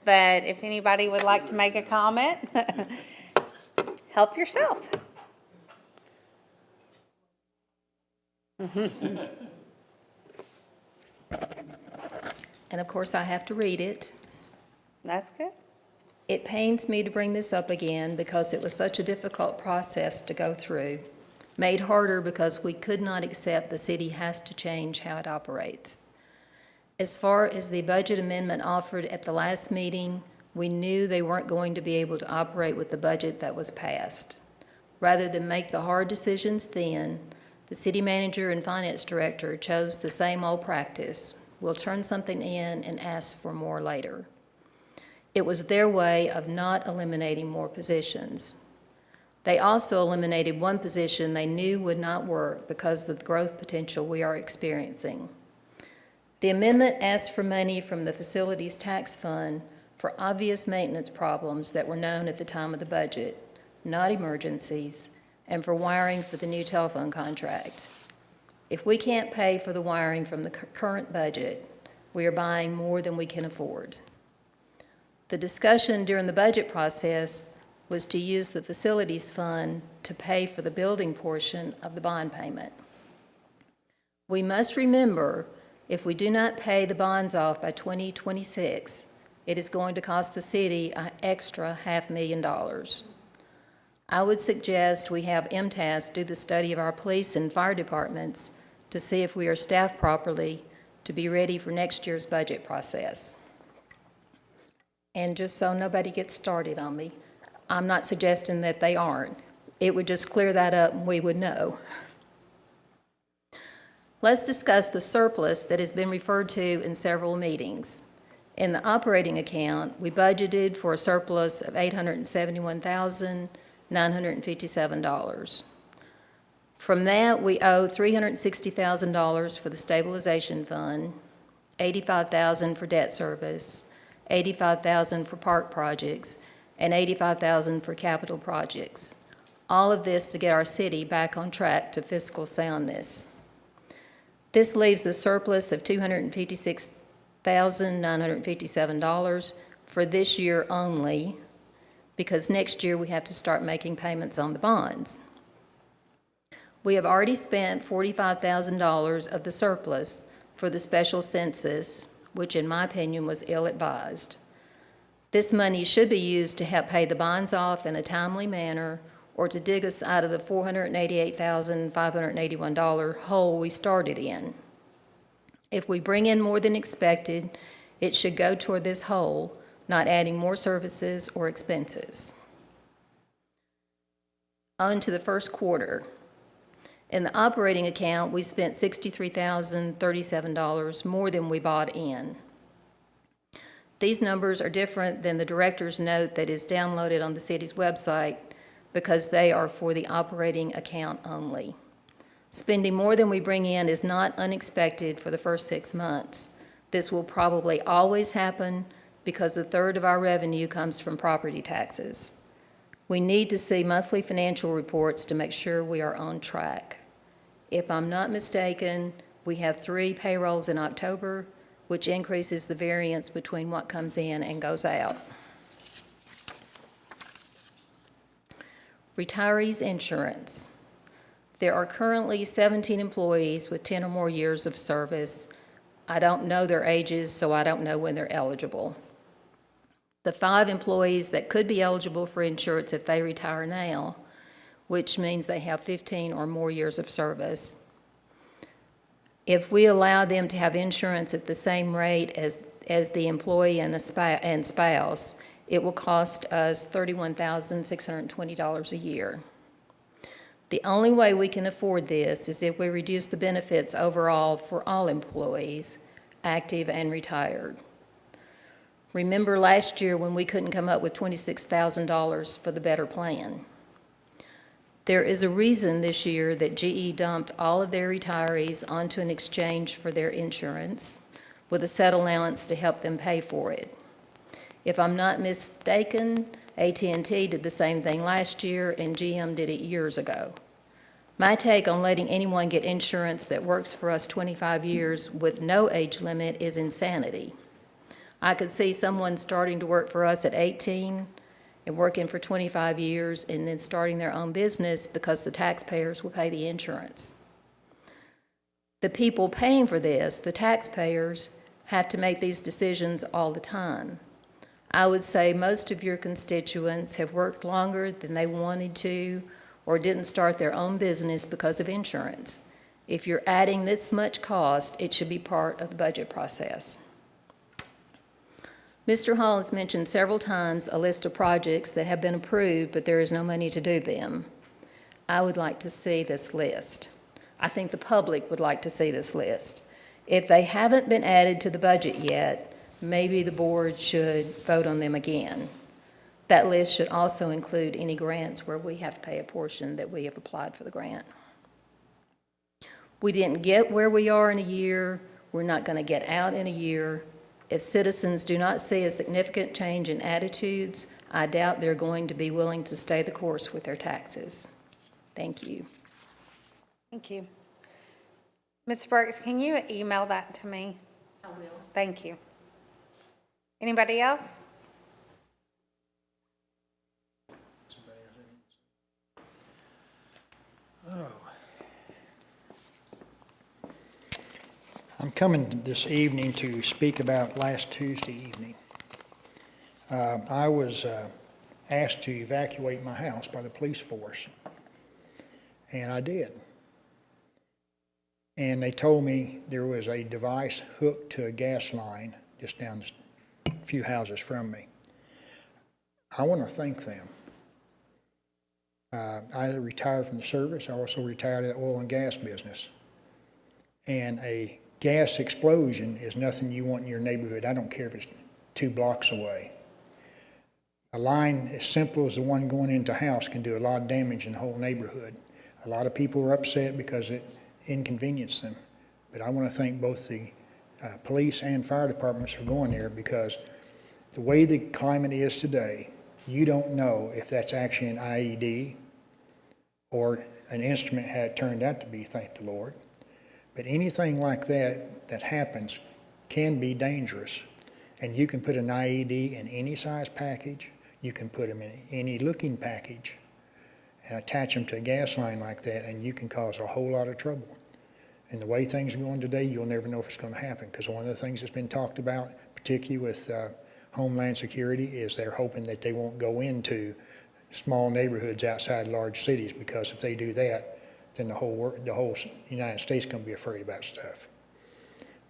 but if anybody would like to make a comment, help yourself. And of course, I have to read it. That's good. It pains me to bring this up again because it was such a difficult process to go through, made harder because we could not accept the city has to change how it operates. As far as the budget amendment offered at the last meeting, we knew they weren't going to be able to operate with the budget that was passed. Rather than make the hard decisions then, the city manager and finance director chose the same old practice. We'll turn something in and ask for more later. It was their way of not eliminating more positions. They also eliminated one position they knew would not work because of the growth potential we are experiencing. The amendment asked for money from the facilities tax fund for obvious maintenance problems that were known at the time of the budget, not emergencies, and for wiring for the new telephone contract. If we can't pay for the wiring from the current budget, we are buying more than we can afford. The discussion during the budget process was to use the facilities fund to pay for the building portion of the bond payment. We must remember, if we do not pay the bonds off by 2026, it is going to cost the city an extra $500,000. I would suggest we have MTAS do the study of our police and fire departments to see if we are staffed properly to be ready for next year's budget process. And just so nobody gets started on me, I'm not suggesting that they aren't. It would just clear that up and we would know. Let's discuss the surplus that has been referred to in several meetings. In the operating account, we budgeted for a surplus of $871,957. From that, we owe $360,000 for the stabilization fund, $85,000 for debt service, $85,000 for park projects, and $85,000 for capital projects. All of this to get our city back on track to fiscal soundness. This leaves a surplus of $256,957 for this year only, because next year we have to start making payments on the bonds. We have already spent $45,000 of the surplus for the special census, which in my opinion was ill-advised. This money should be used to help pay the bonds off in a timely manner or to dig us out of the $488,581 hole we started in. If we bring in more than expected, it should go toward this hole, not adding more services or expenses. On to the first quarter. In the operating account, we spent $63,037 more than we bought in. These numbers are different than the director's note that is downloaded on the city's website because they are for the operating account only. Spending more than we bring in is not unexpected for the first 6 months. This will probably always happen because a third of our revenue comes from property taxes. We need to see monthly financial reports to make sure we are on track. If I'm not mistaken, we have 3 payrolls in October, which increases the variance between what comes in and goes out. Retirees insurance. There are currently 17 employees with 10 or more years of service. I don't know their ages, so I don't know when they're eligible. The 5 employees that could be eligible for insurance if they retire now, which means they have 15 or more years of service. If we allow them to have insurance at the same rate as the employee and spouse, it will cost us $31,620 a year. The only way we can afford this is if we reduce the benefits overall for all employees, active and retired. Remember last year when we couldn't come up with $26,000 for the better plan. There is a reason this year that GE dumped all of their retirees onto an exchange for their insurance with a set allowance to help them pay for it. If I'm not mistaken, AT&T did the same thing last year and GM did it years ago. My take on letting anyone get insurance that works for us 25 years with no age limit is insanity. I could see someone starting to work for us at 18 and working for 25 years and then starting their own business because the taxpayers will pay the insurance. The people paying for this, the taxpayers, have to make these decisions all the time. I would say most of your constituents have worked longer than they wanted to or didn't start their own business because of insurance. If you're adding this much cost, it should be part of the budget process. Mr. Hall has mentioned several times a list of projects that have been approved, but there is no money to do them. I would like to see this list. I think the public would like to see this list. If they haven't been added to the budget yet, maybe the board should vote on them again. That list should also include any grants where we have to pay a portion that we have applied for the grant. We didn't get where we are in a year. We're not going to get out in a year. If citizens do not see a significant change in attitudes, I doubt they're going to be willing to stay the course with their taxes. Thank you. Thank you. Ms. Brooks, can you email that to me? I will. Thank you. Anybody else? I'm coming this evening to speak about last Tuesday evening. I was asked to evacuate my house by the police force, and I did. And they told me there was a device hooked to a gas line just down a few houses from me. I want to thank them. I retired from the service. I also retired out of the oil and gas business. And a gas explosion is nothing you want in your neighborhood. I don't care if it's 2 blocks away. A line as simple as the one going into a house can do a lot of damage in the whole neighborhood. A lot of people are upset because it inconvenienced them. But I want to thank both the police and fire departments for going there, because the way the climate is today, you don't know if that's actually an IED or an instrument had it turned out to be, thank the Lord. But anything like that happens can be dangerous. And you can put an IED in any size package. You can put them in any looking package and attach them to a gas line like that, and you can cause a whole lot of trouble. And the way things are going today, you'll never know if it's going to happen, because one of the things that's been talked about, particularly with Homeland Security, is they're hoping that they won't go into small neighborhoods outside large cities, because if they do that, then the whole United States is going to be afraid about stuff.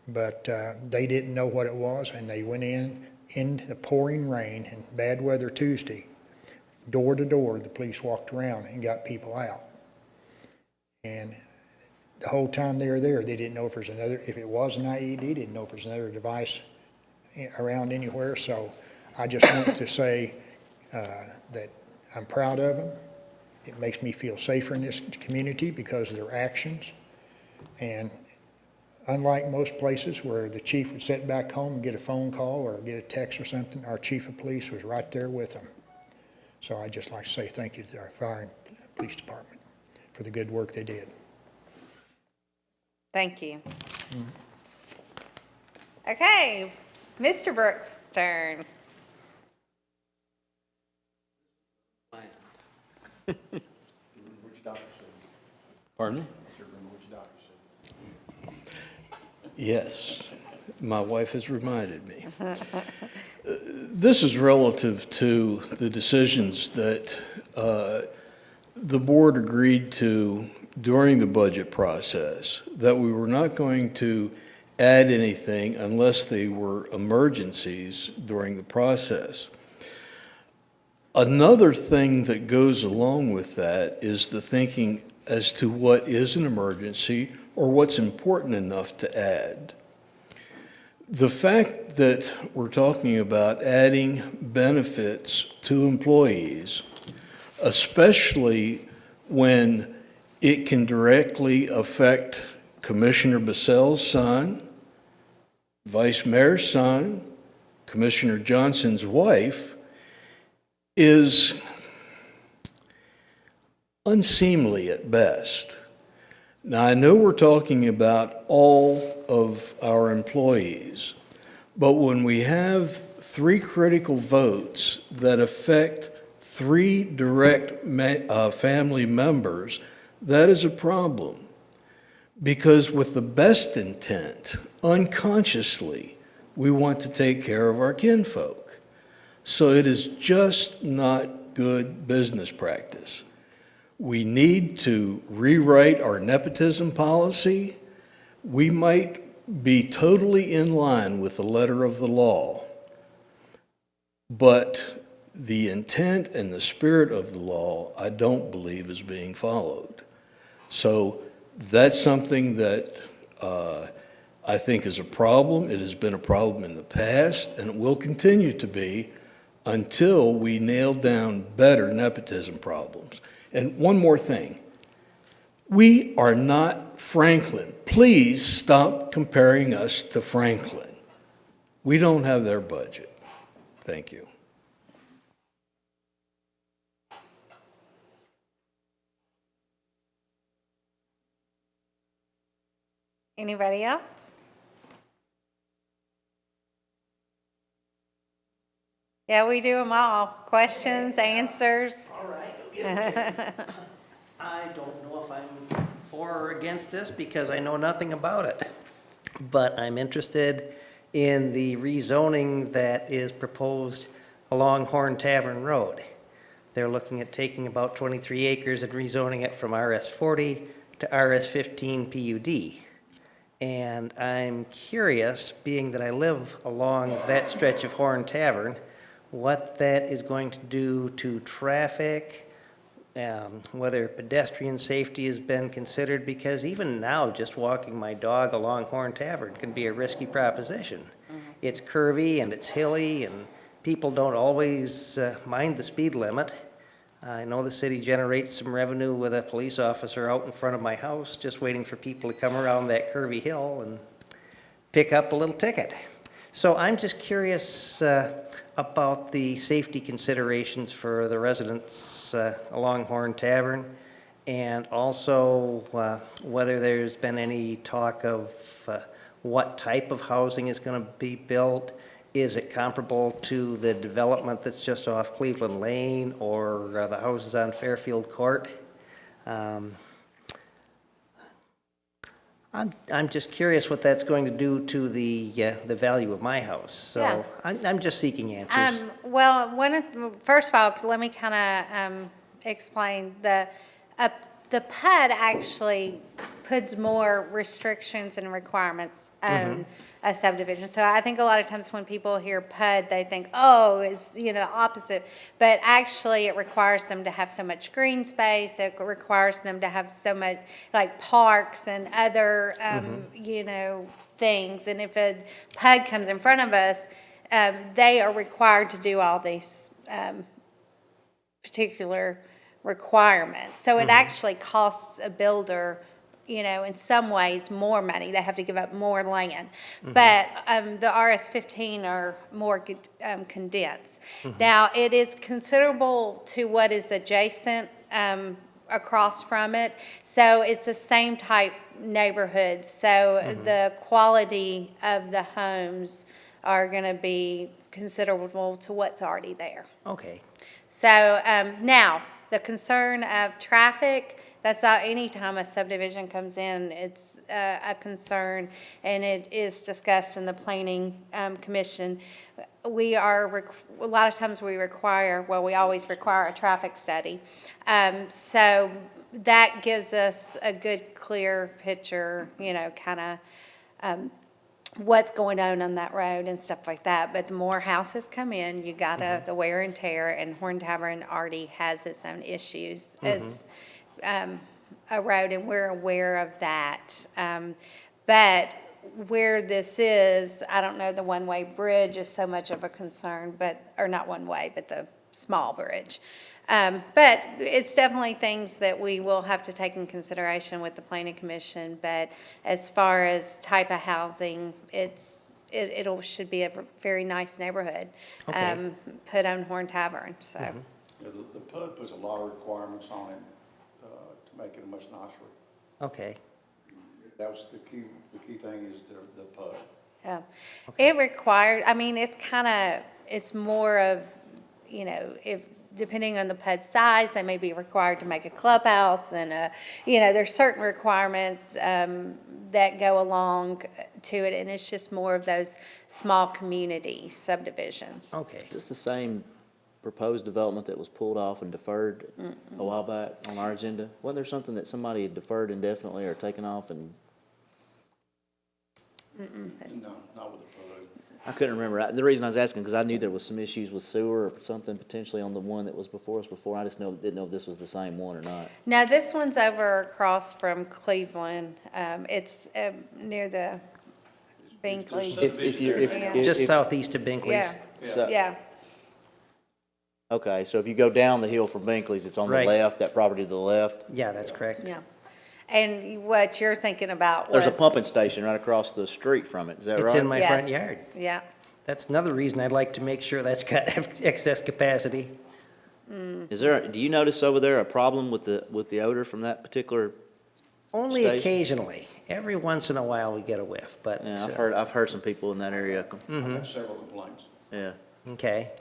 But they didn't know what it was, and they went in the pouring rain and bad weather Tuesday. Door to door, the police walked around and got people out. And the whole time they were there, they didn't know if it was an IED, didn't know if there's another device around anywhere. So I just want to say that I'm proud of them. It makes me feel safer in this community because of their actions. And unlike most places where the chief would sit back home and get a phone call or get a text or something, our chief of police was right there with them. So I'd just like to say thank you to our fire and police department for the good work they did. Thank you. Okay, Mr. Brooks' turn. Pardon me? Yes, my wife has reminded me. This is relative to the decisions that the board agreed to during the budget process, that we were not going to add anything unless they were emergencies during the process. Another thing that goes along with that is the thinking as to what is an emergency or what's important enough to add. The fact that we're talking about adding benefits to employees, especially when it can directly affect Commissioner Basel's son, Vice Mayor's son, Commissioner Johnson's wife, is unseemly at best. Now, I know we're talking about all of our employees, But when we have three critical votes that affect three direct family members, that is a problem. Because with the best intent, unconsciously, we want to take care of our kinfolk. So it is just not good business practice. We need to rewrite our nepotism policy. We might be totally in line with the letter of the law, but the intent and the spirit of the law, I don't believe is being followed. So that's something that I think is a problem. It has been a problem in the past, and it will continue to be until we nail down better nepotism problems. And one more thing. We are not Franklin. Please stop comparing us to Franklin. We don't have their budget. Thank you. Anybody else? Yeah, we do them all. Questions, answers. All right, okay. I don't know if I'm for or against this because I know nothing about it. But I'm interested in the rezoning that is proposed along Horn Tavern Road. They're looking at taking about 23 acres and rezoning it from RS40 to RS15 PUD. And I'm curious, being that I live along that stretch of Horn Tavern, what that is going to do to traffic, whether pedestrian safety has been considered, because even now, just walking my dog along Horn Tavern can be a risky proposition. It's curvy and it's hilly, and people don't always mind the speed limit. I know the city generates some revenue with a police officer out in front of my house, just waiting for people to come around that curvy hill and pick up a little ticket. So I'm just curious about the safety considerations for the residents along Horn Tavern, and also whether there's been any talk of what type of housing is going to be built. Is it comparable to the development that's just off Cleveland Lane or the houses on Fairfield Court? I'm just curious what that's going to do to the value of my house. So Yeah. I'm just seeking answers. Well, first of all, let me kind of explain. The PUD actually puts more restrictions and requirements on a subdivision. So I think a lot of times when people hear PUD, they think, oh, it's, opposite. But actually, it requires them to have so much green space. It requires them to have so much, like parks and other, things. And if a PUD comes in front of us, they are required to do all these particular requirements. So it actually costs a builder, in some ways, more money. They have to give up more land. But the RS15 are more condensed. Now, it is considerable to what is adjacent across from it. So it's the same type neighborhood. So the quality of the homes are going to be considerable to what's already there. Okay. So now, the concern of traffic, that's not any time a subdivision comes in, it's a concern, and it is discussed in the planning commission. A lot of times we always require a traffic study. So that gives us a good, clear picture, kind of what's going on that road and stuff like that. But the more houses come in, you gotta, the wear and tear, and Horn Tavern already has its own issues as a road, and we're aware of that. But where this is, I don't know, the one-way bridge is so much of a concern, or not one way, but the small bridge. But it's definitely things that we will have to take in consideration with the planning commission. But as far as type of housing, it should be a very nice neighborhood. Okay. Put on Horn Tavern, so. Yeah, the PUD puts a lot of requirements on it to make it much nicer. Okay. That was the key thing is the PUD. Yeah. It required, I mean, it's more of, if, depending on the PUD size, they may be required to make a clubhouse and there's certain requirements that go along to it, and it's just more of those small community subdivisions. Okay. Is this the same proposed development that was pulled off and deferred a while back on our agenda? Wasn't there something that somebody had deferred indefinitely or taken off and, No, not with the PUD. I couldn't remember. The reason I was asking, because I knew there was some issues with sewer or something potentially on the one that was before us before. I just didn't know if this was the same one or not. Now, this one's over across from Cleveland. It's near the Binkley. Yeah. Just southeast of Binkley's. Yeah, So- yeah. Okay, so if you go down the hill from Binkley's, it's on the Right. left, that property to the left? Yeah, that's correct. Yeah. And what you're thinking about was. There's a pumping station right across the street from it, is that right? It's in my front Yes. yard. Yeah. That's another reason I'd like to make sure that's got excess capacity. Do you notice over there a problem with the odor from that particular? Only Station? occasionally. Every once in a while we get a whiff, but, Yeah, I've heard some people in that area, I've had several complaints. yeah. okay.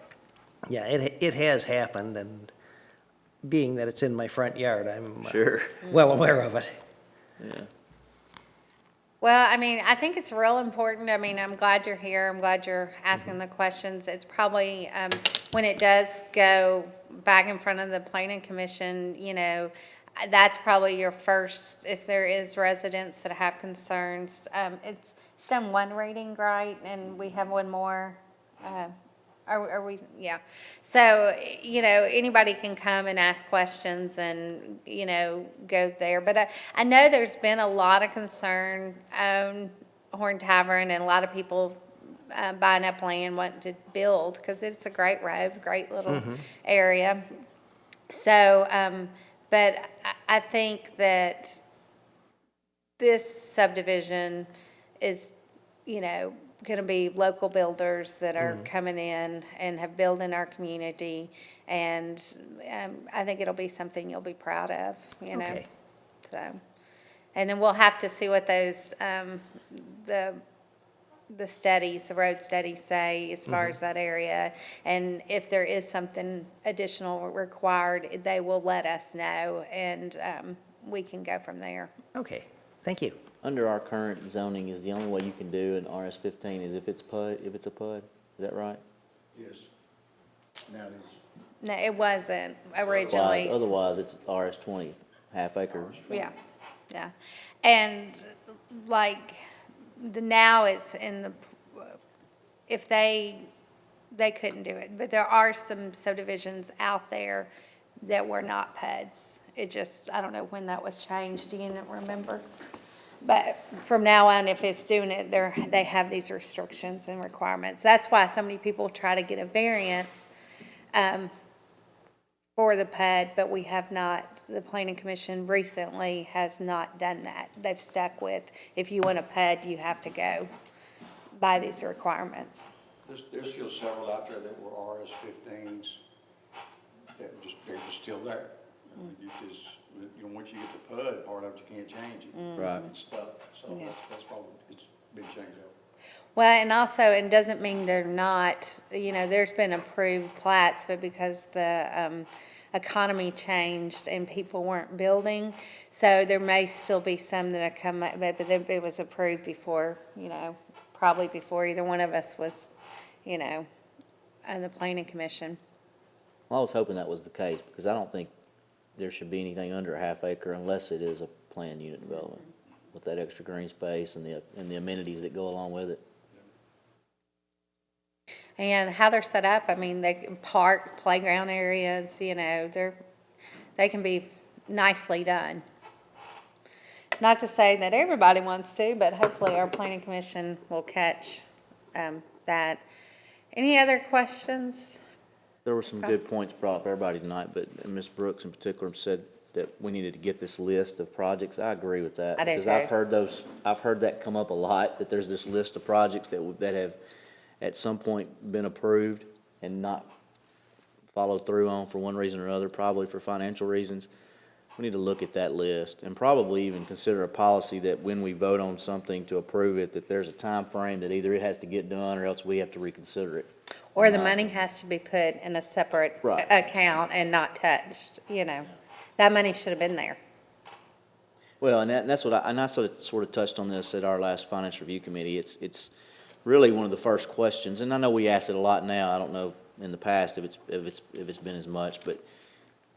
Yeah, it has happened, and being that it's in my front yard, I'm Sure, well aware of it. yeah. Well, I mean, I think it's real important. I mean, I'm glad you're here. I'm glad you're asking Mm-hmm. the questions. It's probably, when it does go back in front of the planning commission, that's probably your first, if there is residents that have concerns. It's done one reading, right? And we have one more. Are we, yeah. So, anybody can come and ask questions and, go there. But I know there's been a lot of concern on Horn Tavern, and a lot of people buying up land, wanting to build, because it's a great road, great little area. So, but I think that this subdivision is, going to be local builders that are coming in and have built in our community. And I think it'll be something you'll be proud of, Okay. So, and then we'll have to see what those, the studies, the road studies say as far as that area. And if there is something additional required, they will let us know, and we can go from there. Okay, thank you. Under our current zoning, is the only way you can do an RS-15 is if it's a PUD, is that right? Yes. Now it is. No, it wasn't originally. Otherwise, it's RS-20, half acre. Yeah, yeah. And like, now it's in the, if they couldn't do it, but there are some subdivisions out there that were not PUDs. It just, I don't know when that was changed, do you remember? But from now on, if it's doing it, they have these restrictions and requirements. That's why so many people try to get a variance for the PUD, but we have not, the Planning Commission recently has not done that. They've stuck with, if you want a PUD, you have to go by these requirements. There's still several out there that were RS-15s that they're just still there. Once you get the PUD part of it, you can't change it. Right. It's stuck, so Yeah. that's why it's been changed over. Well, and also, it doesn't mean they're not, there's been approved plats, but because the economy changed and people weren't building, so there may still be some that have come, but it was approved before, probably before either one of us was, on the planning commission. Well, I was hoping that was the case, because I don't think there should be anything under a half acre unless it is a planned unit development with that extra green space and the amenities that go along with it. And how they're set up, I mean, they park, playground areas, they can be nicely done. Not to say that everybody wants to, but hopefully our planning commission will catch that. Any other questions? There were some good points brought up by everybody tonight, but Ms. Brooks in particular said that we needed to get this list of projects. I agree with that. I do Because too. I've heard that come up a lot, that there's this list of projects that have at some point been approved and not followed through on for one reason or another, probably for financial reasons. we need to look at that list and probably even consider a policy that when we vote on something to approve it, that there's a time frame that either it has to get done or else we have to reconsider it. Or the money has to be put in a separate Right. account and not touched, you know. That money should have been there. Well, and that's what I sort of touched on this at our last finance review committee. It's really one of the first questions, and I know we ask it a lot now. I don't know in the past if it's been as much, but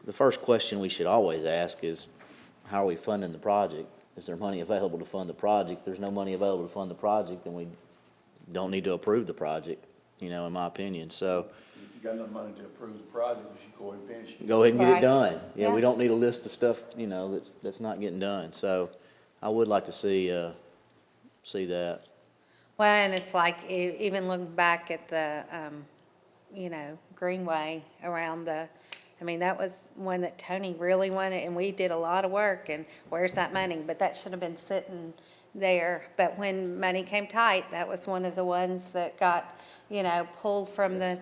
the first question we should always ask is, how are we funding the project? Is there money available to fund the project? If there's no money available to fund the project, then we don't need to approve the project, you know, in my opinion. So If you got enough money to approve the project, you should go ahead and finish it. go ahead and get Right. it done. Yeah, we Yeah. don't need a list of stuff, you know, that's not getting done. So I would like to see that. Well, and it's like, even looking back at the, you know, Greenway around I mean, that was one that Tony really wanted, and we did a lot of work, and where's that money? But that should have been sitting there. But when money came tight, that was one of the ones that got, you know, pulled from the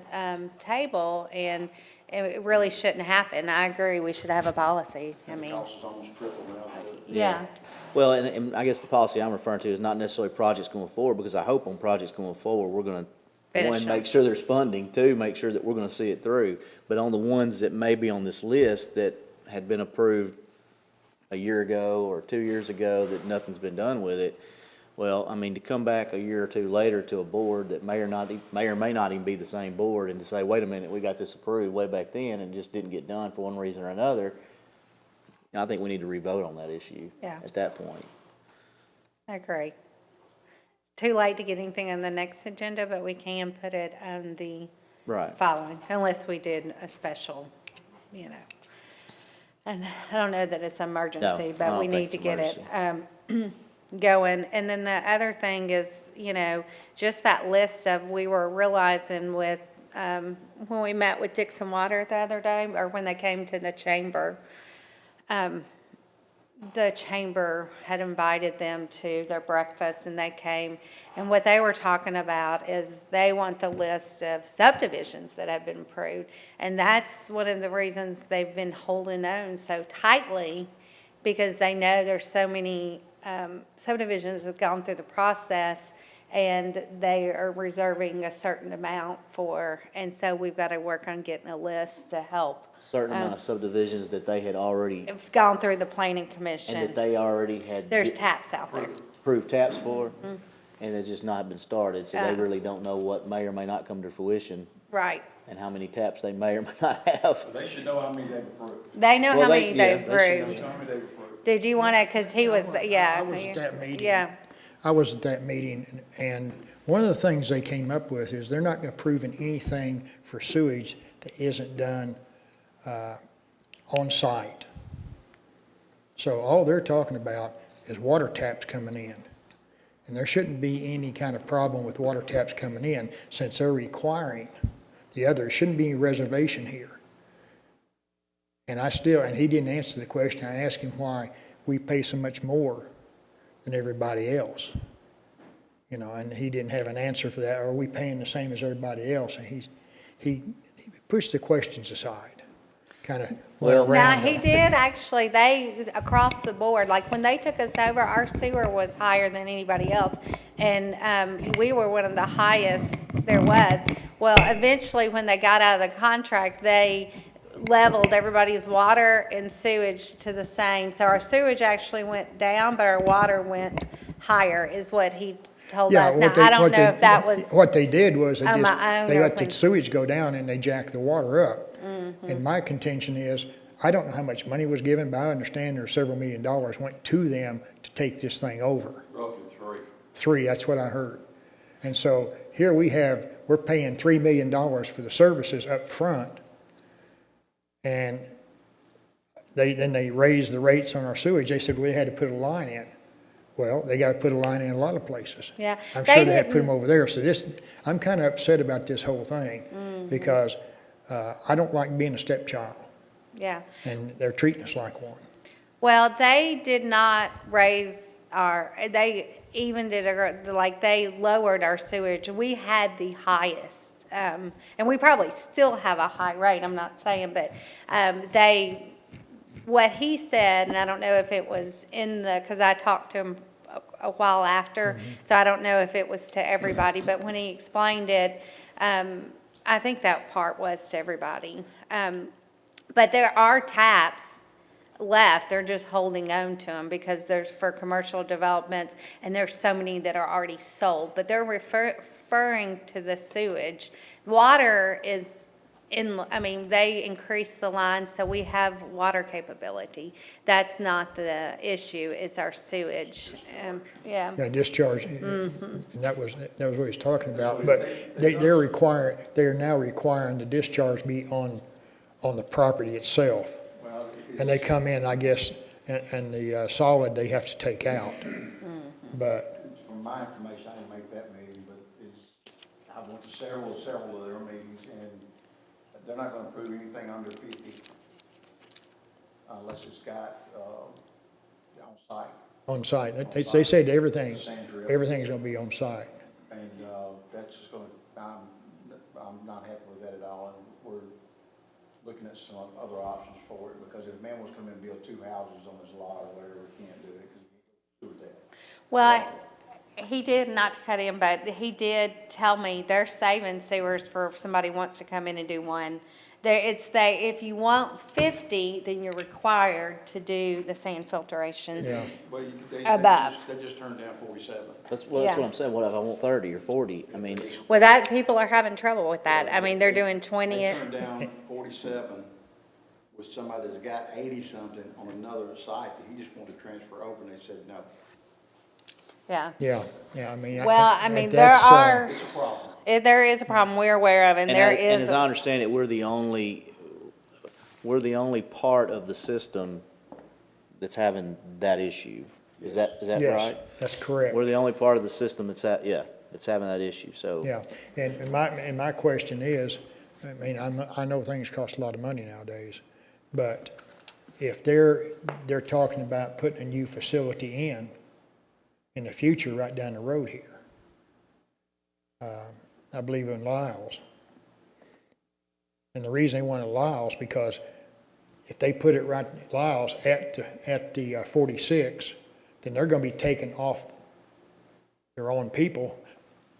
table, and it really shouldn't happen. I agree, we should have a policy. I The mean, cost is almost triple now. yeah, Well, and I guess the policy I'm referring to is not necessarily projects going forward, because I hope on projects going forward, we're gonna, Finish one, them. make sure there's funding, two, make sure that we're gonna see it through. But on the ones that may be on this list that had been approved a year ago or 2 years ago, that nothing's been done with it, well, I mean, to come back a year or two later to a board that may or may not even be the same board, and to say, wait a minute, we got this approved way back then and just didn't get done for one reason or another, I think we need to revote on that issue Yeah. at that point. I agree. It's too late to get anything on the next agenda, but we can put it on the Right. following, unless we did a special, you know. And I don't know that it's emergency, I but don't we think need it's to get it going. And then the other thing is, you know, just that list of, we were realizing with, when we met with Dixon Water the other day, or when they came to the chamber, the chamber had invited them to their breakfast, and they came, and what they were talking about is they want the list of subdivisions that have been approved, and that's one of the reasons they've been holding on so tightly, because they know there's so many subdivisions that have gone through the process, and they are reserving a certain amount for, and so we've got to work on getting a list to help. Certain amount of subdivisions that they had already, It's gone through the planning and commission. that they already had. There's taps out there. Approved taps for, and it's just not been started, so they Uh. really don't know what may or may not come to fruition, Right. and how many taps they may or may not have. They should know how many they've approved. They know Well, how they- many yeah, they've they should know. approved. Tell me they've approved. Did you want to, because he was, yeah. I was at that meeting. Yeah, I was at that meeting, and one of the things they came up with is they're not approving anything for sewage that isn't done on site. So all they're talking about is water taps coming in. And there shouldn't be any kind of problem with water taps coming in, since they're requiring the other. There shouldn't be any reservation here. And he didn't answer the question. I asked him why we pay so much more than everybody else. You know, and he didn't have an answer for that. Are we paying the same as everybody else? And he pushed the questions aside, kind of went Well- now, around he them. did actually, across the board, like when they took us over, our sewer was higher than anybody else. And we were one of the highest there was. Well, eventually, when they got out of the contract, they leveled everybody's water and sewage to the same. So our sewage actually went down, but our water went higher, is what he told Yeah, us. Now, what they- I don't what know they- if that was, What they did was they on just, my own they or let the thing. sewage go down and they jacked the water up. Mm-hmm. And my contention is, I don't know how much money was given, but I understand there's several $1 million went to them to take this thing over. Roughly three. 3, that's what I heard. And so here we're paying $3 million for the services up front. And then they raised the rates on our sewage. They said we had to put a line in. Well, they got to put a line in a lot of places. Yeah, I'm they sure they had to put didn't- them over there. So I'm kind of upset about this whole thing Mm-hmm. because I don't like being a stepchild, yeah. and they're treating us like one. Well, they did not raise they even did, they lowered our sewage. We had the highest, and we probably still have a high rate, I'm not saying, but they what he said, and I don't know if it was in the, because I talked to him a while after, so I don't know if it was to everybody, but when he explained it, I think that part was to everybody. But there are taps left, they're just holding on to them because there's for commercial developments, and there's so many that are already sold, but they're referring to the sewage. Water is I mean, they increased the line, so we have water capability. That's not the issue, it's our sewage. Yeah. Yeah, discharge, and that was what he's talking about, but they are now requiring the discharge be on the property itself. Well, And they come in, I guess, and the solid they have to take out. But, from my information, I didn't make that meeting, but I went to several of their meetings, and they're not gonna approve anything under 50 unless it's got, on site. on site, they said everything's Sand drill. gonna be on site. And, that's just gonna, I'm not happy with that at all, and we're looking at some other options for it, because if a man was coming and build 2 houses on his lot or whatever, he can't do it, because he can't do that. Well, he did, not to cut in, but he did tell me they're saving sewers for if somebody wants to come in and do one. If you want 50, then you're required to do the sand filtration. Yeah. Well, Above. They just turned down 47. That's Yeah. what I'm saying, what if I want 30 or 40? I mean, Well, people are having trouble with that. I mean, they're doing 20. They turned down 47 with somebody that's got 80-something on another site that he just wanted to transfer over, and they said no. Yeah. Yeah, I mean. Well, I mean, there that's, are, It's a problem. there is a problem we're aware of, and there and is. as I understand it, we're the only part of the system that's having that issue. Is that Yes, right? that's correct. We're the only part of the system that's having that issue, so. Yeah, and my question is, I mean, I know things cost a lot of money nowadays, but if they're talking about putting a new facility in the future, right down the road here, I believe in Lyles. And the reason they wanted Lyles, because if they put it right at Lyles at the 46, then they're gonna be taking off their own people,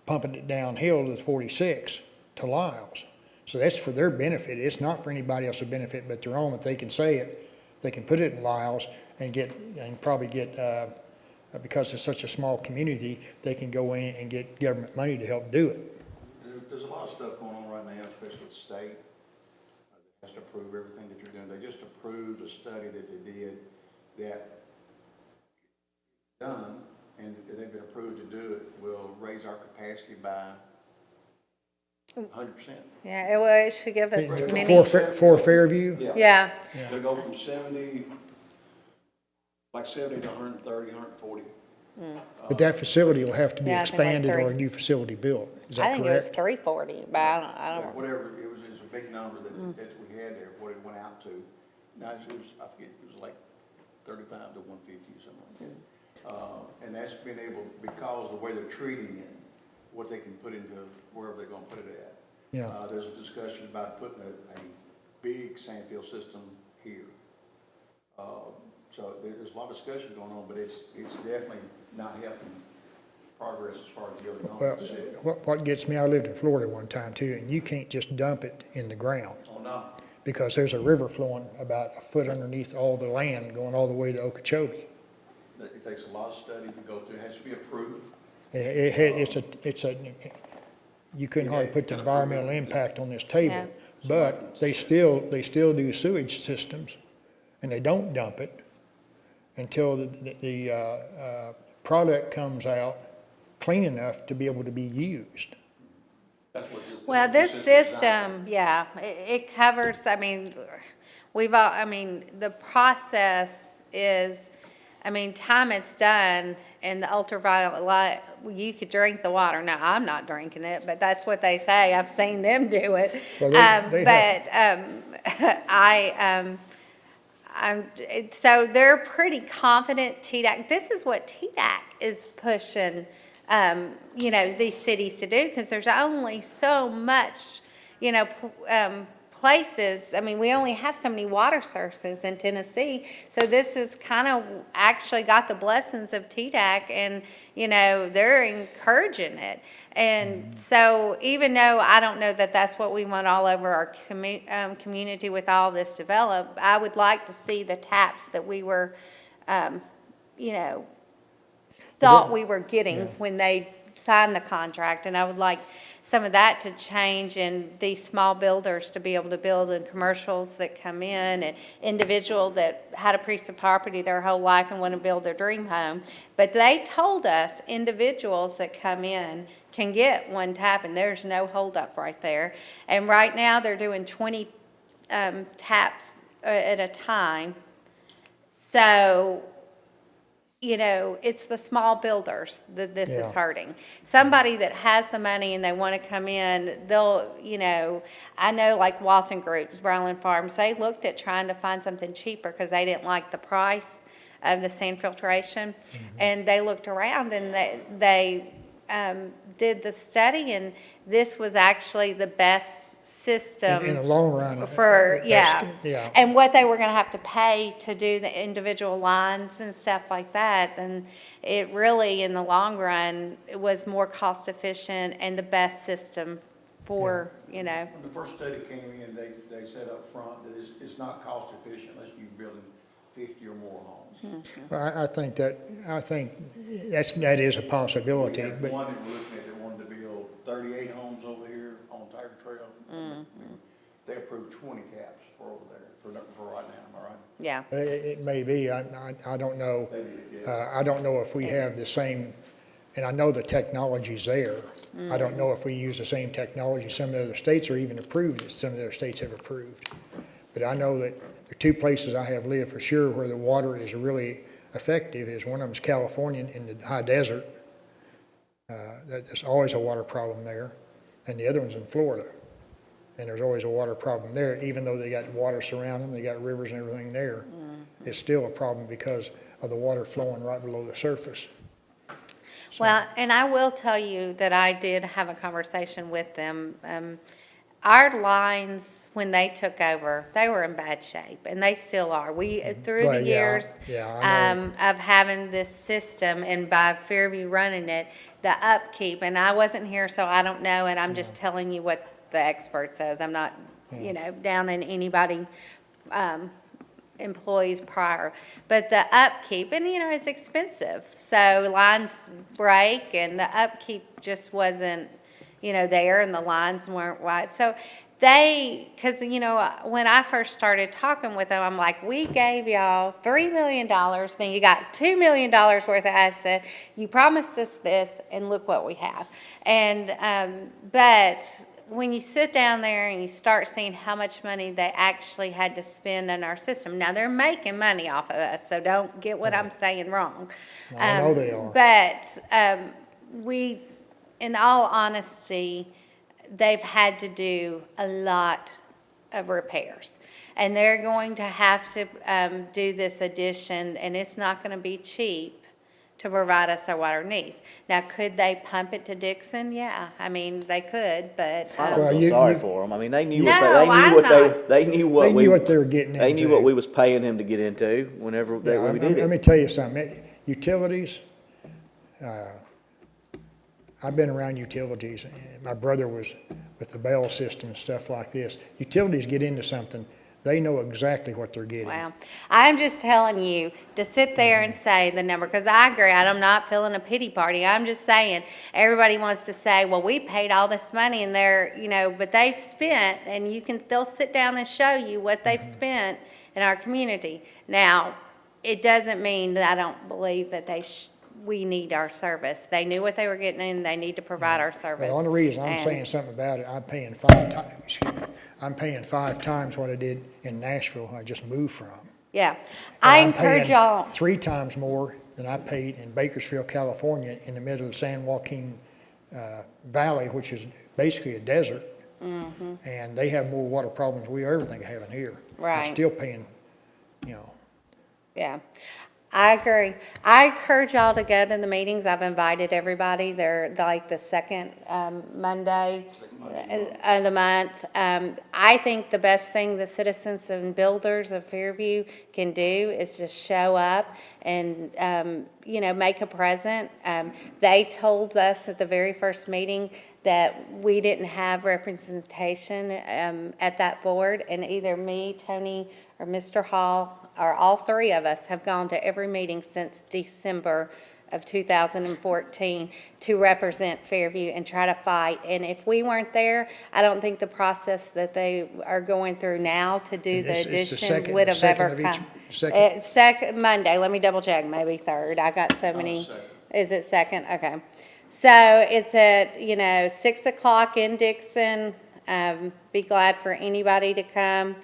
pumping it downhill to the 46 to Lyles. So that's for their benefit. It's not for anybody else's benefit but their own. If they can say it, they can put it in Lyles and probably get, because it's such a small community, they can go in and get government money to help do it. There's a lot of stuff going on right now, especially with the state. They has to approve everything that you're doing. They just approved a study that they did that done, and if they've been approved to do it, will raise our capacity by 100%. Yeah, it should give us many. For Fairview? Yeah, They'll go from 70 to 130, 140. But that facility will have to be Yeah, I think like expanded or a three. new facility built. Is I that think it was correct? 340, but I don't. Whatever, it was a big number that we had there, what it went out to. Now, it was, I forget, it was like 35 to 150 or something like that. And that's been able, because of the way they're treating it, what they can put into wherever they're gonna put it at. Yeah. There's a discussion about putting a big sand field system here. So there's a lot of discussion going on, but it's definitely not helping progress as far as building Well, on the city. what gets me, I lived in Florida one time too, and you can't just dump it in the ground Oh, no. because there's a river flowing about a foot underneath all the land going all the way to Okeechobee. It takes a lot of study to go through. It has to be approved. You couldn't hardly put the environmental impact on this Yeah. table, but they still do sewage systems, and they don't dump it until the product comes out clean enough to be able to be used. That's what Well, this system's designed system, yeah, it covers, I mean, the process is, time it's done and the ultraviolet light, you could drink the water. Now, I'm not drinking it, but that's what they say. I've seen them do it. Well, they have. So they're pretty confident TDAC, this is what TDAC is pushing, these cities to do, because there's only so much, places, I mean, we only have so many water sources in Tennessee, so this is kind of actually got the blessings of TDAC, and, you know, they're encouraging it. And so even though I don't know that that's what we want all over our community with all this developed, I would like to see the taps that we were, you know, thought we were getting when they signed the contract, and I would like some of that to change, and these small builders to be able to build, and commercials that come in, and individual that had a piece of property their whole life and want to build their dream home. But they told us individuals that come in can get one tap, and there's no holdup right there. And right now, they're doing 20 taps at a time. So, you know, it's the small builders that this is Yeah. hurting. Somebody that has the money and they want to come in, they'll, you know, I know like Walton Group, Brownland Farms, they looked at trying to find something cheaper because they didn't like the price of the sand filtration. And they looked around and they did the study, and this was actually the best system. In the long run. For, yeah. Yeah. And what they were gonna have to pay to do the individual lines and stuff like that, then it really, in the long run, it was more cost efficient and the best system for, you know. When the first study came in, they said up front that it's not cost efficient unless you're building 50 or more homes. Well, I think that is a possibility, We had but one that we're looking at that wanted to build 38 homes over here on Tiger Trail. They approved 20 caps for over there, for right now, am I right? Yeah. it may be, I don't know. They did, yeah. I don't know if we have the same, and I know the technology's there. I don't know if we use the same technology some of the other states are even approved, that some of the other states have approved. But I know that the two places I have lived for sure where the water is really effective is one of them is California in the high desert. There's always a water problem there. And the other one's in Florida. And there's always a water problem there, even though they got water surrounding them, they got rivers and everything there. It's still a problem because of the water flowing right below the surface. Well, and I will tell you that I did have a conversation with them. Our lines, when they took over, they were in bad shape, and they still are. We, through Well, the yeah, years yeah, I know. of having this system, and by Fairview running it, the upkeep, and I wasn't here, so I don't know, and I'm just telling you what the expert says. I'm not, you know, down in anybody, employees prior. But the upkeep, and you know, it's expensive. So lines break, and the upkeep just wasn't, you know, there, and the lines weren't right. So because, you know, when I first started talking with them, I'm like, we gave y'all $3 million, then you got $2 million worth of asset. You promised us this, and look what we have. And, but when you sit down there and you start seeing how much money they actually had to spend on our system, now they're making money off of us, so don't get what I'm saying wrong. I know they are. But we, in all honesty, they've had to do a lot of repairs. And they're going to have to do this addition, and it's not going to be cheap to provide us our water needs. Now, could they pump it to Dixon? Yeah, I mean, they could, but, I Well, don't feel you- sorry you- for them. I mean, they knew No, what I'm not. they knew what They we knew what they were getting They knew what into. we was paying him to get into whenever Yeah, when we did Let me it. tell you something, utilities, I've been around utilities, and my brother was with the Bell system and stuff like this. Utilities get into something, they know exactly what they're getting. wow. I'm just telling you to sit there and say the number, because I agree, I'm not feeling a pity party. I'm just saying, everybody wants to say, well, we paid all this money, and they're, you know, but they've spent, and they'll sit down and show you what they've spent in our community. Now, it doesn't mean that I don't believe that we need our service. They knew what they were getting in, they need to provide our service. The only reason I'm And- saying something about it, I'm paying I'm paying 5 times what I did in Nashville, I just moved from. Yeah, I And I'm encourage paying y'all, 3 times more than I paid in Bakersfield, California, in the middle of San Joaquin Valley, which is basically a desert. And they have more water problems than we ever think of having here. Right. I'm still paying, you know, yeah. I agree. I encourage y'all to go to the meetings. I've invited everybody. They're like the second Monday of the month. I think the best thing the citizens and builders of Fairview can do is just show up and, make a present. They told us at the very first meeting that we didn't have representation at that board, and either me, Tony, or Mr. Hall, or all three of us have gone to every meeting since December of 2014 to represent Fairview and try to fight. And if we weren't there, I don't think the process that they are going through now to do the It's the addition second- would have second ever of each- come. second. Second, Monday, let me double check, maybe third. I got so many. second. Is it second? Okay. So it's at, 6 o'clock in Dixon. Be glad for anybody to come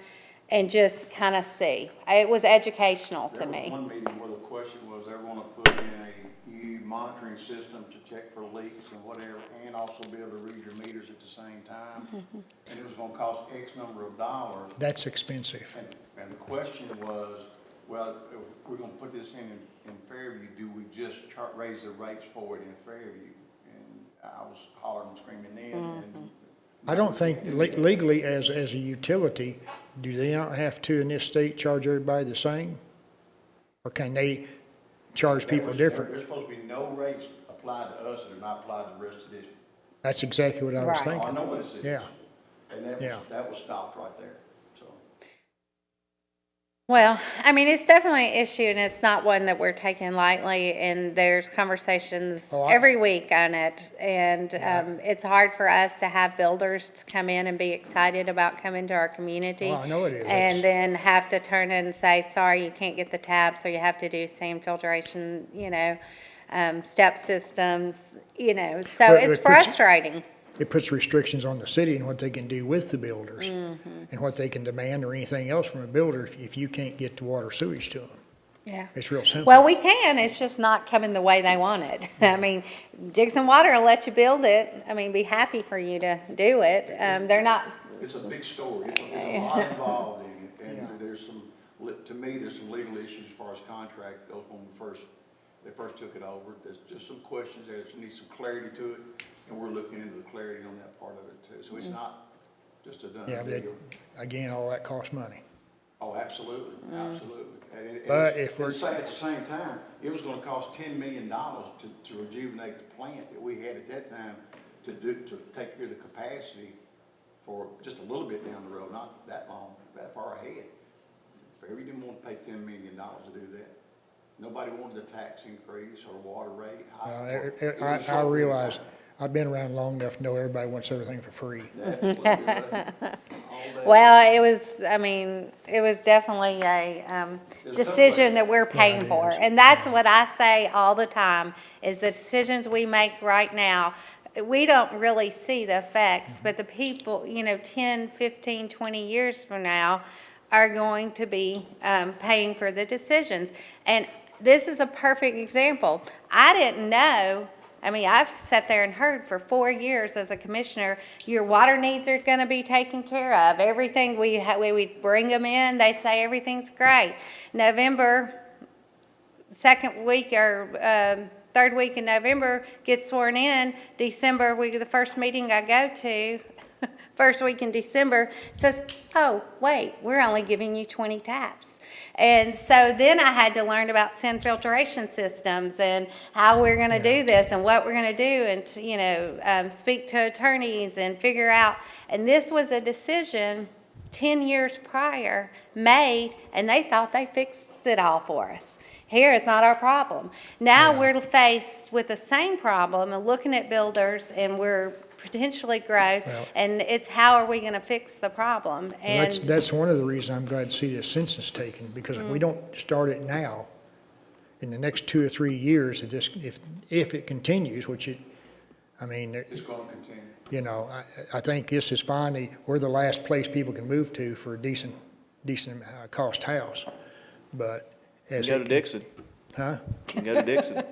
and just kind of see. It was educational to There was me. one meeting where the question was, they want to put in a new monitoring system to check for leaks and whatever, and also be able to read your meters at the same time. And it was gonna cost X number of dollars. That's expensive. And the question was, well, if we're gonna put this in Fairview, do we just raise the rates for it in Fairview? And I was hollering and screaming then, and. I don't think legally as a utility, do they not have to in this state charge everybody the same? Or can they charge people different? There's supposed to be no rates applied to us that are not applied to the rest of this. That's exactly what I was Right. Oh, I thinking. know what it is. Yeah. And Yeah. that was stopped right there, so. Well, it's definitely an issue, and it's not one that we're taking lightly, and there's conversations Oh, every week on it. And it's hard for us to have builders to come in and be excited about coming to our community. Oh, I know it is. And then have to turn in and say, sorry, you can't get the taps, or you have to do sand filtration, step systems, so Well, it's it puts- frustrating. It puts restrictions on the city and what they can do with the builders and what they can demand or anything else from a builder if you can't get the water sewage to them. Yeah. It's real simple. Well, we can, it's just not coming the way they want it. Dixon Water will let you build it. Be happy for you to do it. They're not, It's a big story. There's a lot involved in it, and there's to me, there's some legal issues as far as contract goes when they first took it over. There's just some questions there, that needs some clarity to it, and we're looking into the clarity on that part of it too. So it's not just a done Yeah, but deal. again, all that costs money. Oh, absolutely, absolutely. And But if we're- at the same time, it was gonna cost $10 million to rejuvenate the plant that we had at that time to take care of the capacity for just a little bit down the road, not that long, that far ahead. Fairview didn't want to pay $10 million to do that. Nobody wanted a tax increase or water rate hike. It was a I short realize, period I've been around long enough to know everybody wants everything for free. of time. Absolutely right. All day. well, it was definitely a It's decision tough. that we're paying it for. is. And that's what I say all the time, is the decisions we make right now, we don't really see the effects, but the people, 10, 15, 20 years from now are going to be paying for the decisions. And this is a perfect example. I didn't know, I've sat there and heard for 4 years as a commissioner, your water needs are going to be taken care of. Everything we bring them in, they say everything's great. November, second week or third week in November, get sworn in. December, the first meeting I go to, first week in December, says, oh, wait, we're only giving you 20 taps. And so then I had to learn about sand filtration systems and how we're going to do this and what we're going to do, and speak to attorneys and figure out. And this was a decision 10 years prior made, and they thought they fixed it all for us. Here, it's not our problem. Now we're faced with the same problem and looking at builders, and we're potentially growth, Well- and it's how are we going to fix the problem? And That's one of the reasons I'm glad to see this census taken, because if we don't start it now, in the next 2 or 3 years, if it continues, which It's gonna continue. I think this is finally, we're the last place people can move to for a decent cost house. But You as can go it to Dixon. Huh? You can go to Dixon.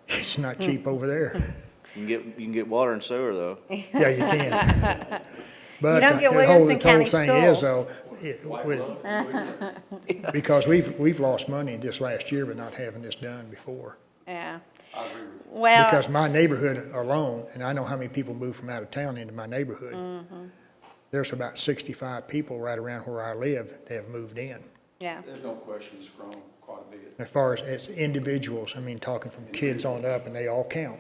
It's not cheap over there. You can get water and sewer though. Yeah, you can. But You don't get the Williamson County thing is schools. though, because we've lost money this last year by not having this done before. Yeah. I agree with you. Well, Because my neighborhood alone, and I know how many people move from out of town into my neighborhood, there's about 65 people right around where I live that have moved in. yeah. There's no question it's grown quite a bit. As far as individuals, I mean, talking from kids on up, and they all count.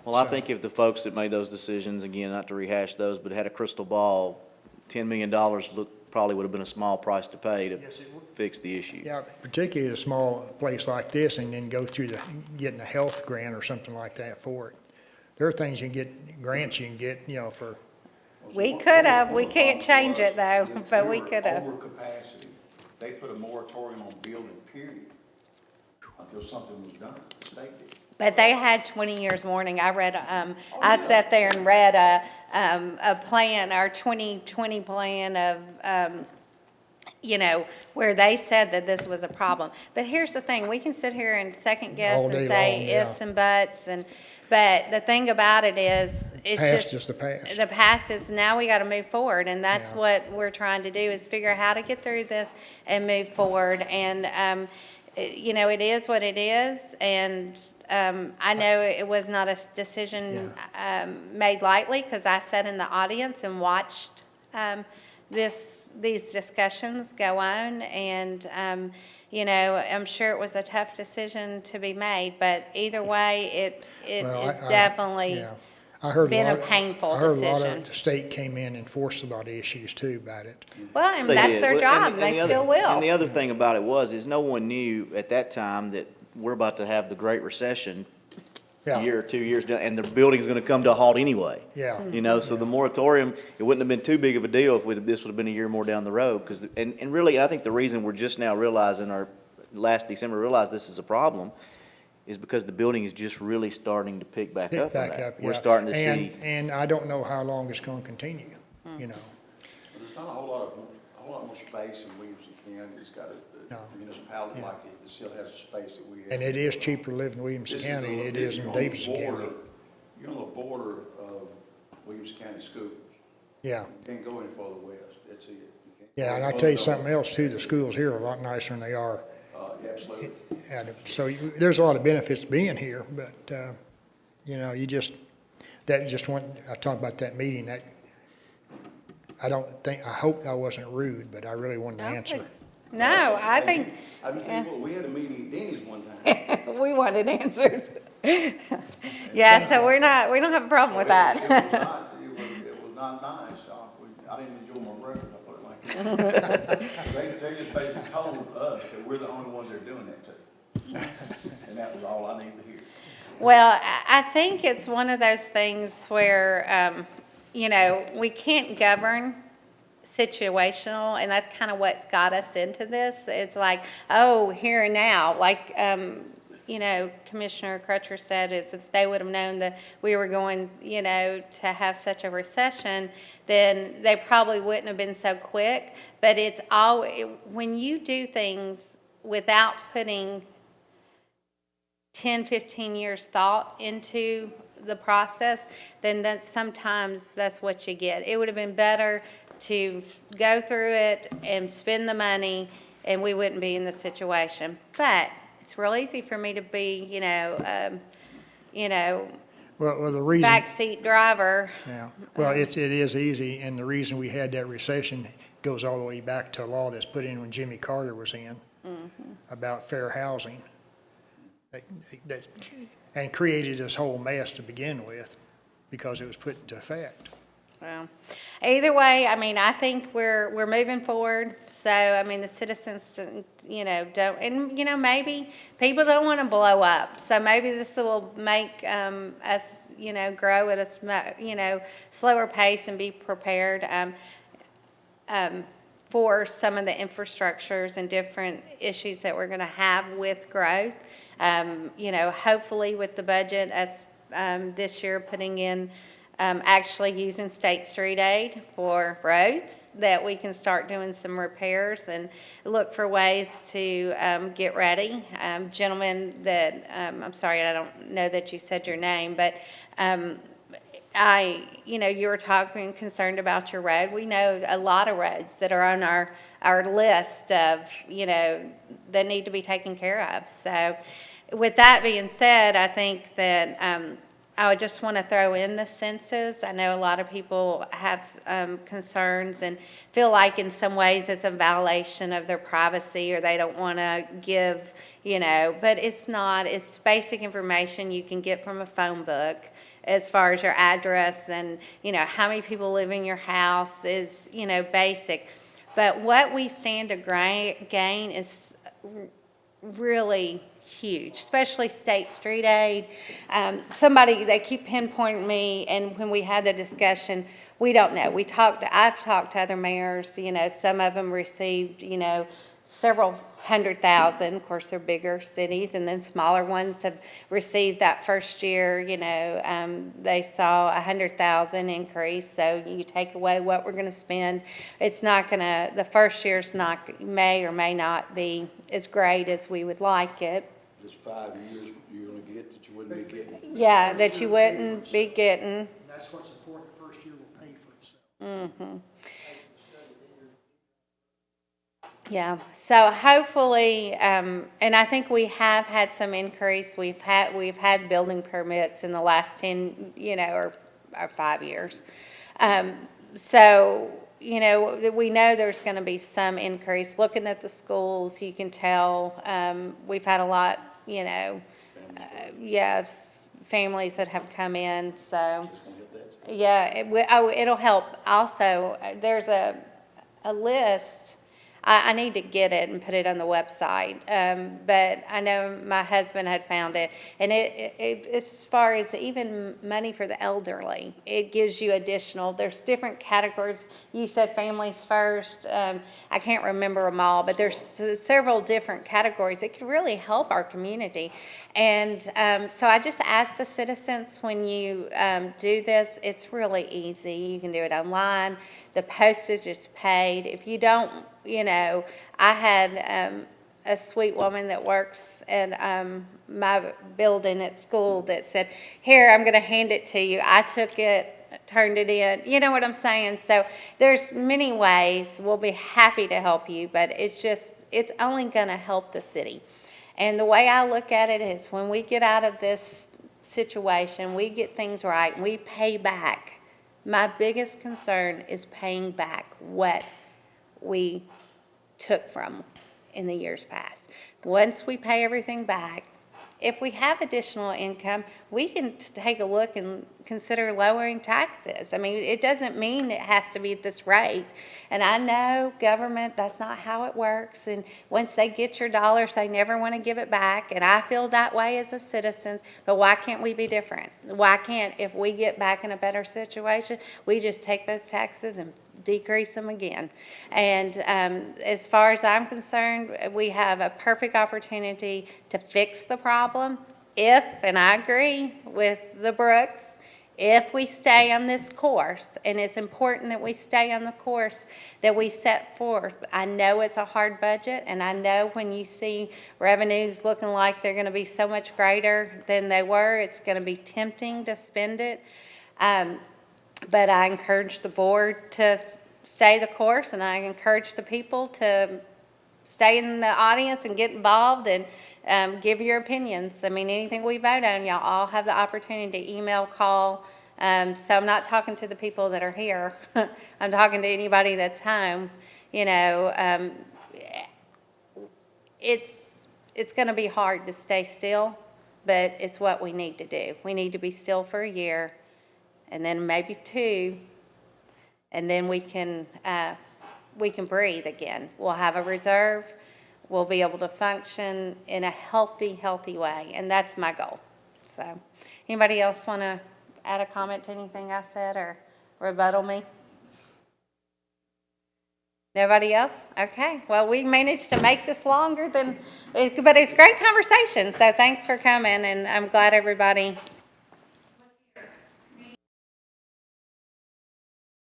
Well, I think if the folks that made those decisions, again, not to rehash those, but had a crystal ball, $10 million probably would have been a small price to pay to Yes, it would. fix the issue. Yeah, particularly at a small place like this, and then go through getting a health grant or something like that for it. There are things you can get, grants you can get, for, We could have, we can't change it though, but we could have. Over capacity. They put a moratorium on building, period, until something was done. The state did. But they had 20 years warning. I read, I sat there and read a plan, our 2020 plan of, where they said that this was a problem. But here's the thing, we can sit here and second guess All and day say long, yeah. ifs and buts, but the thing about it is, it's Past just. is the past. The past is, now we gotta move forward, and that's Yeah. what we're trying to do, is figure out how to get through this and move forward. And, it is what it is, and I know it was not a decision made lightly, because I sat in the audience and watched these discussions go on, and, I'm sure it was a tough decision to be made, but either way, it well, is definitely, yeah. I heard been a lot- painful I heard a lot decision. of, the state came in and forced a lot of issues too about it. well, and They that's did. their Well, job, and they the other- still will. And the other thing about it is no one knew at that time that we're about to have the Great Recession a Yeah, year or 2 years down, and the building's gonna come to a halt anyway. yeah. So the moratorium, it wouldn't have been too big of a deal if this would have been a year more down the road, because, and really, I think the reason we're just now realizing, or last December realized this is a problem, is because the building is just really starting to pick back Pick up from back that. up, We're yeah. starting to And- see, And I don't know how long it's gonna continue, Hmm. you know. But there's not a whole lot more space in Williamson County. It's got No. a municipality Yeah. like it, it still has the space that we have. And it is cheaper to live in Williamson This is County than on- it is you're in on the Davidson County. border- You're on the border of Williamson County schools. Yeah, You can't go any further west, that's it. You can't yeah, go and I any tell you further something else too, the schools here are a lot nicer than they are. Yeah, absolutely. And so there's a lot of benefits to being here, but, that just went, I talked about that meeting, that, I hope I wasn't rude, but I really wanted to I don't answer. think so. No, I think, I mean, tell you what, we had a meeting at Denny's one time. we wanted answers. Yeah, so we don't have a problem with that. It was not nice. I didn't enjoy my breakfast, I put it like that. They just basically told us that we're the only ones that are doing that to. And that was all I needed to hear. Well, I think it's one of those things where, we can't govern situational, and that's kind of what got us into this. It's like, oh, here and now, like, Commissioner Crutcher said, is if they would have known that we were going, to have such a recession, then they probably wouldn't have been so quick. But it's all, when you do things without putting 10, 15 years thought into the process, then sometimes that's what you get. It would have been better to go through it and spend the money, and we wouldn't be in this situation. But it's real easy for me to be, Well, the reason. backseat driver. Yeah, well, it is easy, and the reason we had that recession goes all the way back to a law that's put in when Jimmy Carter was in about fair housing. And created this whole mess to begin with because it was put into effect. Well, either way, I think we're moving forward. So, the citizens, don't, and, maybe people don't want to blow up. So maybe this will make us, grow at a, slower pace and be prepared for some of the infrastructures and different issues that we're going to have with growth. Hopefully with the budget as this year putting in actually using state street aid for roads, that we can start doing some repairs and look for ways to get ready. Gentlemen that, I'm sorry, I don't know that you said your name, but you were talking concerned about your road. We know a lot of roads that are on our list of, that need to be taken care of. So with that being said, I think that I would just want to throw in the census. I know a lot of people have concerns and feel like in some ways it's a violation of their privacy, or they don't want to give, but it's not. It's basic information you can get from a phone book as far as your address and, how many people live in your house is, basic. But what we stand to gain is really huge, especially state street aid. They keep pinpointing me, and when we had the discussion, we don't know. I've talked to other mayors, some of them received, several $100,000. Of course, they're bigger cities, and then smaller ones have received that first year, they saw $100,000 increase. So you take away what we're gonna spend, the first year's may or may not be as great as we would like it. Just 5 years you're gonna get that you wouldn't be getting. Yeah, that you wouldn't be getting. That's what's important, the first year will pay for itself. Yeah, so hopefully, and I think we have had some increase. We've had building permits in the last 10, or 5 years. So, we know there's going to be some increase. Looking at the schools, you can tell, we've had a lot, families that have come in, so. Yeah, it'll help. Also, there's a list. I need to get it and put it on the website, but I know my husband had found it. And it as far as even money for the elderly, it gives you there's different categories. You said families first. I can't remember them all, but there's several different categories. It could really help our community. And so I just ask the citizens, when you do this, it's really easy. You can do it online. The postage is paid. If you don't, I had a sweet woman that works at my building at school that said, "Here, I'm going to hand it to you." I took it, turned it in. You know what I'm saying? So there's many ways. We'll be happy to help you, but it's only going to help the city. And the way I look at it is, when we get out of this situation, we get things right, and we pay back. My biggest concern is paying back what we took from in the years past. Once we pay everything back, if we have additional income, we can take a look and consider lowering taxes. I mean, it doesn't mean it has to be at this rate. And I know government, that's not how it works. And once they get your dollars, they never want to give it back. And I feel that way as a citizen. But why can't we be different? Why can't, if we get back in a better situation, we just take those taxes and decrease them again? And as far as I'm concerned, we have a perfect opportunity to fix the problem if, and I agree with the Brooks, if we stay on this course. And it's important that we stay on the course that we set forth. I know it's a hard budget, and I know when you see revenues looking like they're going to be so much greater than they were, it's going to be tempting to spend it. But I encourage the board to stay the course, and I encourage the people to stay in the audience and get involved and give your opinions. I mean, anything we vote on, y'all all have the opportunity to email, call. So I'm not talking to the people that are here. I'm talking to anybody that's home. It's going to be hard to stay still, but it's what we need to do. We need to be still for a year, and then maybe 2, and then we can breathe again. We'll have a reserve. We'll be able to function in a healthy way, and that's my goal. So, anybody else want to add a comment to anything I said or rebuttal me? Nobody else? Okay. Well, we managed to make this longer but it's great conversation. So thanks for coming, and I'm glad everybody